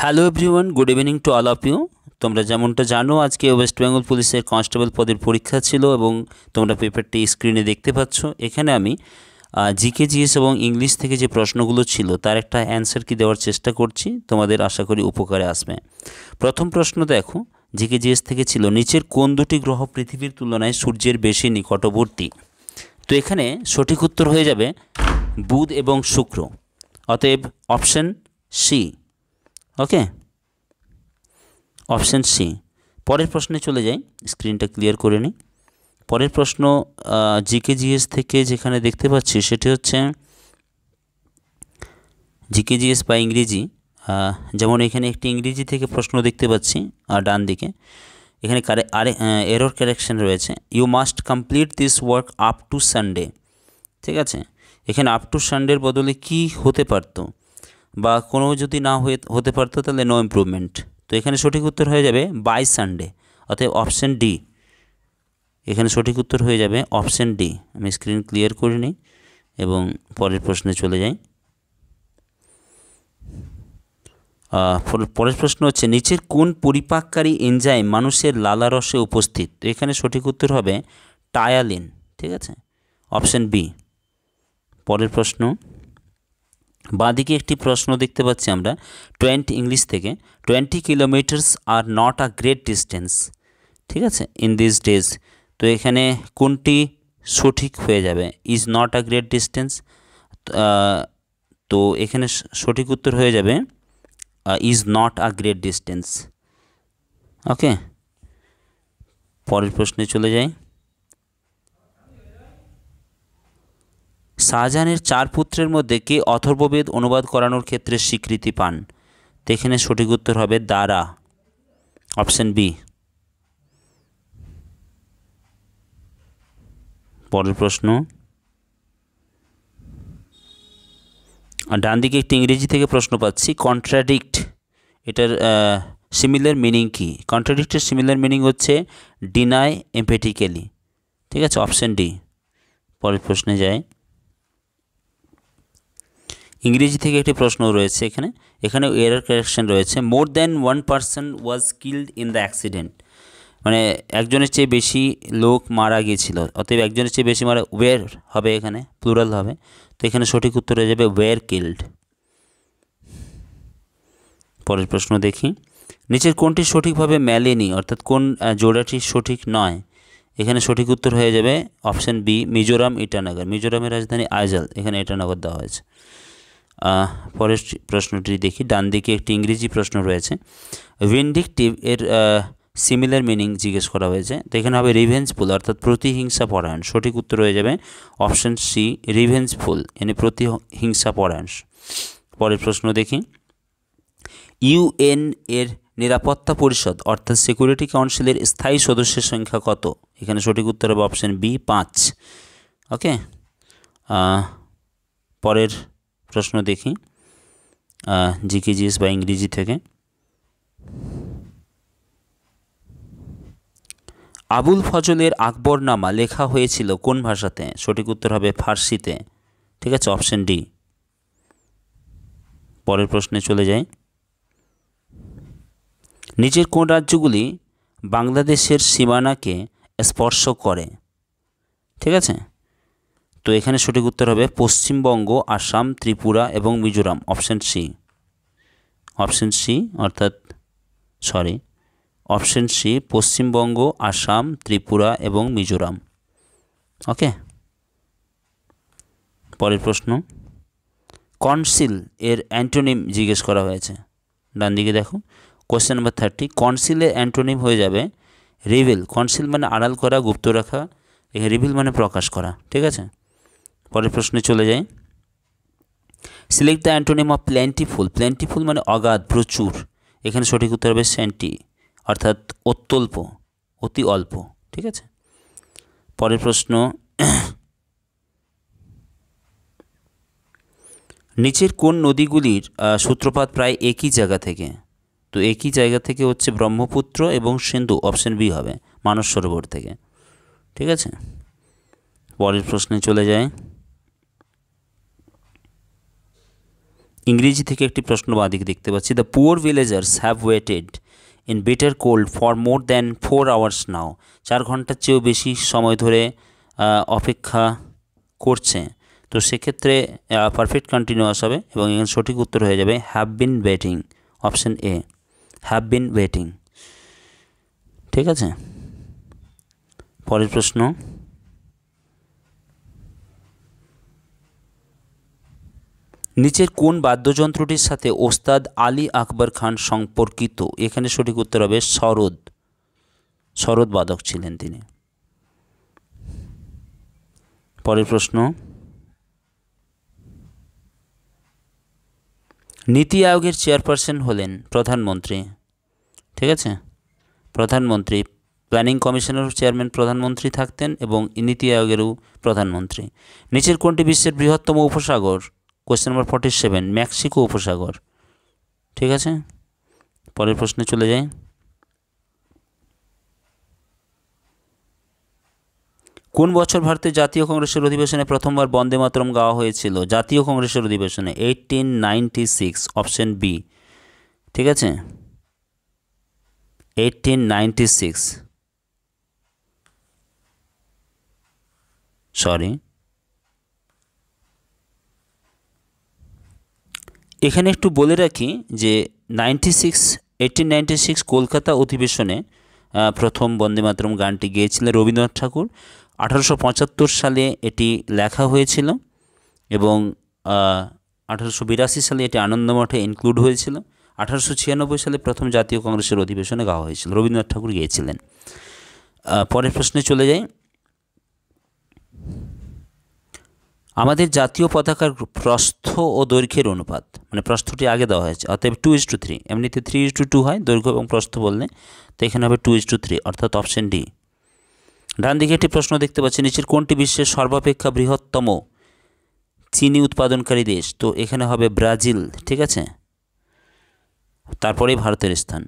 Hello everyone, good evening to all of you. তোমরা যেমনটা জানো, আজকে ওয়েস্ট বেঙ্গল পুলিশের কনস্টেবল পদের পরীক্ষা ছিল এবং তোমরা পেপারটি স্ক্রিনে দেখতে পাচ্ছ। এখানে আমি জিকে জিএস এবং ইংলিশ থেকে যে প্রশ্নগুলো ছিল তার একটা অ্যান্সার কি দেওয়ার চেষ্টা করছি, তোমাদের আশা করি উপকারে আসবে। প্রথম প্রশ্ন দেখো, জিকে জিএস থেকে ছিল, নিচের কোন দুটি গ্রহ পৃথিবীর তুলনায় সূর্যের বেশি নিকটবর্তী? তো এখানে সঠিক উত্তর হয়ে যাবে বুধ এবং শুক্র, অতএব অপশন সি। ওকে, অপশন সি। পরের প্রশ্নে চলে যাই, স্ক্রিনটা ক্লিয়ার করে নিই। পরের প্রশ্ন জিকে জিএস থেকে যেখানে দেখতে পাচ্ছি সেটি হচ্ছে জিকে জিএস বা ইংরেজি। যেমন এখানে একটি ইংরেজি থেকে প্রশ্ন দেখতে পাচ্ছি ডান দিকে। এখানে এরর কারেকশন রয়েছে, you must complete this work up to Sunday. ঠিক আছে, এখানে আপ টু সানডের বদলে কি হতে পারতো, বা কোনো যদি না হতে পারতো তাহলে নো ইমপ্রুভমেন্ট। তো এখানে সঠিক উত্তর হয়ে যাবে বাই সানডে, অতএব অপশান ডি। এখানে সঠিক উত্তর হয়ে যাবে অপশান ডি। আমি স্ক্রিন ক্লিয়ার করে নিই এবং পরের প্রশ্নে চলে যাই। পরের প্রশ্ন হচ্ছে, নিচের কোন পরিপাককারী এনজাইম মানুষের লালারসে উপস্থিত? তো এখানে সঠিক উত্তর হবে টায়ালিন। ঠিক আছে, অপশান বি। পরের প্রশ্ন, বাঁদিকে একটি প্রশ্ন দেখতে পাচ্ছি আমরা 20 ইংলিশ থেকে, 20 kilometres are not a great distance. ঠিক আছে, ইন দিস ডেজ। তো এখানে কোনটি সঠিক হয়ে যাবে? Is not a great distance. তো এখানে সঠিক উত্তর হয়ে যাবে is not a great distance. Okay, পরের প্রশ্নে চলে যাই। শাহজাহানের 4 পুত্রের মধ্যে কে অথর্ববেদ অনুবাদ করানোর ক্ষেত্রে স্বীকৃতি পান? তো এখানে সঠিক উত্তর হবে দারা, অপশান বি। পরের প্রশ্ন, ডান দিকে একটি ইংরেজি থেকে প্রশ্ন পাচ্ছি, কন্ট্রাডিক্ট, এটার সিমিলার মিনিং কি? কন্ট্রাডিক্টের সিমিলার মিনিং হচ্ছে ডিনাই এমফেটিক্যালি। ঠিক আছে, অপশান ডি। পরের প্রশ্নে যায়, ইংরেজি থেকে একটি প্রশ্ন রয়েছে এখানে এরর কারেকশন রয়েছে, more than 1 person was killed in the accident. মানে একজনের চেয়ে বেশি লোক মারা গিয়েছিল, অতএব একজনের চেয়ে বেশি মারা ওয়ের হবে, এখানে প্লুরাল হবে। তো এখানে সঠিক উত্তর হয়ে যাবে ওয়ের কিল্ড। পরের প্রশ্ন দেখি, নিচের কোনটি সঠিকভাবে মেলেনি, অর্থাৎ কোন জোড়াটি সঠিক নয়? এখানে সঠিক উত্তর হয়ে যাবে অপশান বি, মিজোরাম ইটানগর। মিজোরামের রাজধানী আইজল, এখানে ইটানগর দেওয়া হয়েছে। পরের প্রশ্নটি দেখি, ডান দিকে একটি ইংরেজি প্রশ্ন রয়েছে, ভিন্ডিকটিভ এর সিমিলার মিনিং জিজ্ঞেস করা হয়েছে। তো এখানে হবে রিভেঞ্জফুল, অর্থাৎ প্রতিহিংসা পরায়ণ। সঠিক উত্তর হয়ে যাবে অপশান সি, রিভেঞ্জফুল, এনে প্রতিহিংসা পরায়ণ। পরের প্রশ্ন দেখি, ইউএন এর নিরাপত্তা পরিষদ অর্থাৎ সিকিউরিটি কাউন্সিলের স্থায়ী সদস্যের সংখ্যা কত? এখানে সঠিক উত্তর হবে অপশান বি, 5। ওকে, পরের প্রশ্ন দেখি জিকে জিএস বা ইংরেজি থেকে, আবুল ফজলের আকবরনামা লেখা হয়েছিল কোন ভাষাতে? সঠিক উত্তর হবে ফার্সিতে। ঠিক আছে, অপশান ডি। পরের প্রশ্নে চলে যাই, নিচের কোন রাজ্যগুলি বাংলাদেশের সীমানাকে স্পর্শ করে? ঠিক আছে, তো এখানে সঠিক উত্তর হবে পশ্চিমবঙ্গ, আসাম, ত্রিপুরা এবং Mizoram, option C. Option C, option C, Paschimbanga, Assam, Tripura এবং মিজোরাম। ওকে, পরের প্রশ্ন, কনসিল এর অ্যান্টোনিম জিজ্ঞেস করা হয়েছে। ডান দিকে দেখো, কোয়েশ্চেন নাম্বার 30, কনসিলের অ্যান্টোনিম হয়ে যাবে রিভিল। কনসিল মানে আড়াল করা, গুপ্ত রাখা, এখানে রিভিল মানে প্রকাশ করা। ঠিক আছে, পরের প্রশ্নে চলে যাই, সিলেক্ট দ্য অ্যান্টোনিম অফ প্ল্যান্টিফুল। প্ল্যান্টিফুল মানে অগাধ, প্রচুর। এখানে সঠিক উত্তর হবে স্যান্টি, অর্থাৎ অত্যল্প, অতি অল্প। ঠিক আছে, পরের প্রশ্ন, নিচের কোন নদীগুলির সূত্রপাত প্রায় একই জায়গা থেকে? তো একই জায়গা থেকে হচ্ছে ব্রহ্মপুত্র এবং সিন্ধু, অপশান বি হবে, মানস সরোবর থেকে। ঠিক আছে, পরের প্রশ্নে চলে যায়, ইংরেজি থেকে একটি প্রশ্ন বাঁদিকে দেখতে পাচ্ছি, the poor villagers have waited in bitter cold for more than 4 hours now. 4 ঘন্টার চেয়েও বেশি সময় ধরে অপেক্ষা করছে। তো সেক্ষেত্রে পারফেক্ট কন্টিনিউয়াস হবে এবং এখানে সঠিক উত্তর হয়ে যাবে have been waiting, option A, have been waiting. ঠিক আছে, পরের প্রশ্ন, নিচের কোন বাদ্যযন্ত্রটির সাথে ওস্তাদ আলী আকবর খান সম্পর্কিত? এখানে সঠিক উত্তর হবে সরোদ, সরোদ বাদক ছিলেন তিনি। পরের প্রশ্ন, নীতি আয়োগের চেয়ারপারসন হলেন প্রধানমন্ত্রী। ঠিক আছে, প্রধানমন্ত্রী, প্ল্যানিং কমিশনের চেয়ারম্যান প্রধানমন্ত্রী থাকতেন এবং নীতি আয়োগেরও প্রধানমন্ত্রী। নিচের কোনটি বিশ্বের বৃহত্তম উপসাগর? কোয়েশ্চেন নাম্বার 47, মেক্সিকো উপসাগর। ঠিক আছে, পরের প্রশ্নে চলে যাই। কোন বছর ভারতের জাতীয় কংগ্রেসের অধিবেশনে প্রথমবার বন্দে মাতরম গাওয়া হয়েছিল? জাতীয় কংগ্রেসের অধিবেশনে 1896, অপশন বি। ঠিক আছে, 1896, সরি, এখানে একটু বলে রাখি যে 1896 কলকাতা অধিবেশনে প্রথম বন্দে মাতরম গানটি গেয়েছিলেন রবীন্দ্রনাথ ঠাকুর। 1875 সালে এটি লেখা হয়েছিল এবং 1882 সালে এটি আনন্দমঠে ইনক্লুড হয়েছিল। 1896 সালে প্রথম জাতীয় কংগ্রেসের অধিবেশনে গাওয়া হয়েছিল, রবীন্দ্রনাথ ঠাকুর গেয়েছিলেন। পরের প্রশ্নে চলে যাই। আমাদের জাতীয় পতাকার প্রস্থ ও দৈর্ঘ্যের অনুপাত, মানে প্রস্থটি আগে দেওয়া হয়েছে, অতএব 2:3, এমনিতে 3:2 হয় দৈর্ঘ্য এবং প্রস্থ বললে, তো এখানে হবে 2:3, অর্থাৎ অপশন ডি। ডান দিকে একটি প্রশ্ন দেখতে পাচ্ছি, নিচের কোনটি বিশ্বের সর্বাপেক্ষা বৃহত্তম চিনি উৎপাদনকারী দেশ? তো এখানে হবে ব্রাজিল। ঠিক আছে, তারপরেই ভারতের স্থান।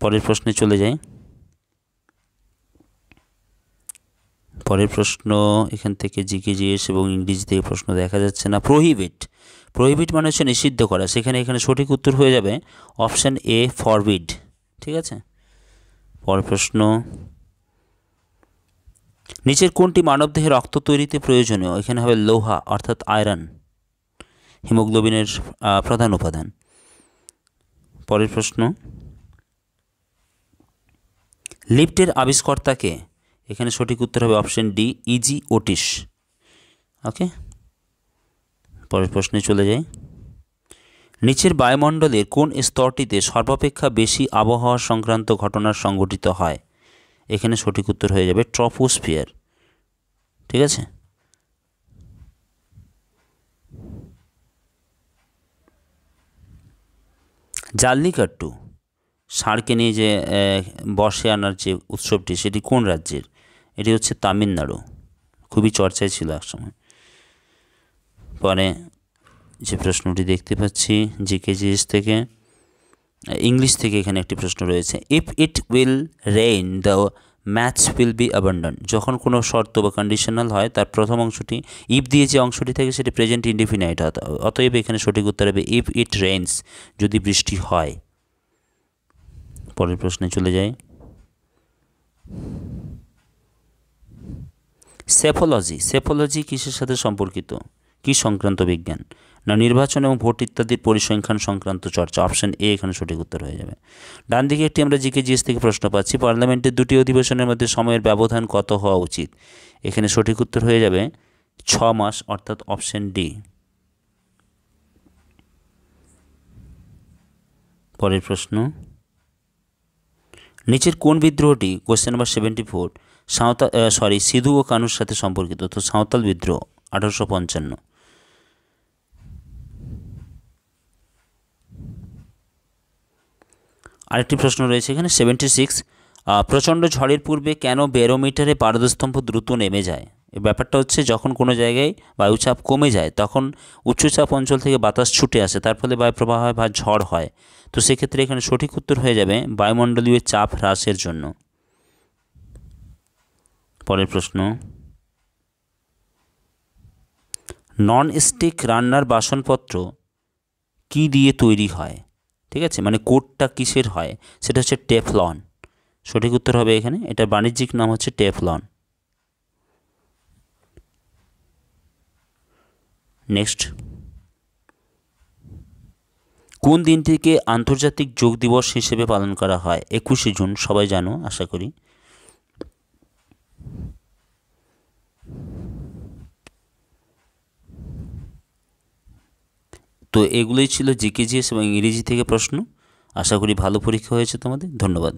পরের প্রশ্নে চলে যাই। পরের প্রশ্ন, এখান থেকে জিকেজিএস এবং ইংরেজি থেকে প্রশ্ন দেখা যাচ্ছে না। প্রহিবিট, প্রহিবিট মানে হচ্ছে নিষিদ্ধ করা, এখানে সঠিক উত্তর হয়ে যাবে অপশান এ, ফরবিড। ঠিক আছে, পরের প্রশ্ন, নিচের কোনটি মানবদেহে রক্ত তৈরিতে প্রয়োজনীয়? এখানে হবে লোহা, অর্থাৎ আয়রন, হিমোগ্লোবিনের প্রধান উপাদান। পরের প্রশ্ন, লিফটের আবিষ্কর্তাকে? এখানে সঠিক উত্তর হবে অপশন ডি, ইজি ওটিস। ওকে, পরের প্রশ্নে চলে যাই। নিচের বায়ুমণ্ডলের কোন স্তরটিতে সর্বাপেক্ষা বেশি আবহাওয়া সংক্রান্ত ঘটনা সংঘটিত হয়? এখানে সঠিক উত্তর হয়ে যাবে ট্রপোস্ফিয়ার। ঠিক আছে, জাল্লিকাট্টু, ষাঁড়কে নিয়ে যে বর্ষে আনার যে উৎসবটি, সেটি কোন রাজ্যের? এটি হচ্ছে তামিলনাড়ু, খুবই চর্চায় ছিল একসময়। পরে যে প্রশ্নটি দেখতে পাচ্ছি জিকেজিএস থেকে, ইংলিশ থেকে এখানে একটি প্রশ্ন রয়েছে, if it will rain the match will be abandoned. যখন কোনো শর্ত বা কন্ডিশনাল হয়, তার প্রথম অংশটি ইফ দিয়ে যে অংশটি থাকে সেটি প্রেজেন্ট ইনডিফিনাইট, অতএব এখানে সঠিক উত্তর হবে ইফ ইট রেইনস, যদি বৃষ্টি হয়। পরের প্রশ্নে চলে যাই। সেফোলজি, সেফোলজি কিসের সাথে সম্পর্কিত? কি সংক্রান্ত বিজ্ঞান? না নির্বাচন এবং ভোট ইত্যাদির পরিসংখ্যান সংক্রান্ত চর্চা, অপশন এ এখানে সঠিক উত্তর হয়ে যাবে। ডান দিকে একটি আমরা জিকেজিএস থেকে প্রশ্ন পাচ্ছি, পার্লামেন্টের দুটি অধিবেশনের মধ্যে সময়ের ব্যবধান কত হওয়া উচিত? এখানে সঠিক উত্তর হয়ে যাবে 6 মাস, অর্থাৎ অপশন ডি। পরের প্রশ্ন, নিচের কোন বিদ্রোহটি, কোয়েশ্চেন নাম্বার 74, সিধু ও কানুর সাথে সম্পর্কিত? তো সাঁওতাল বিদ্রোহ, 1855। আরেকটি প্রশ্ন রয়েছে এখানে 76, প্রচণ্ড ঝড়ের পূর্বে কেন ব্যারোমিটারে পারদস্তম্ভ দ্রুত নেমে যায়? এই ব্যাপারটা হচ্ছে, যখন কোনো জায়গায় বায়ুচাপ কমে যায় তখন উচ্চচাপ অঞ্চল থেকে বাতাস ছুটে আসে, তার ফলে বায়ুপ্রবাহ হয় বা ঝড় হয়। তো সেক্ষেত্রে এখানে সঠিক উত্তর হয়ে যাবে বায়ুমণ্ডলীয় চাপ হ্রাসের জন্য। পরের প্রশ্ন, নন স্টিক রান্নার বাসনপত্র কি দিয়ে তৈরি হয়? ঠিক আছে, মানে কোটটা কিসের হয়? সেটা হচ্ছে টেফলন। সঠিক উত্তর হবে এখানে, এটা বাণিজ্যিক নাম হচ্ছে টেফলন। নেক্সট, কোন দিনটিকে আন্তর্জাতিক যোগ দিবস হিসেবে পালন করা হয়? 21শে জুন, সবাই জানো আশা করি। তো এগুলোই ছিল জিকেজিএস এবং ইংরেজি থেকে প্রশ্ন। আশা করি ভালো পরীক্ষা হয়েছে তোমাদের। ধন্যবাদ।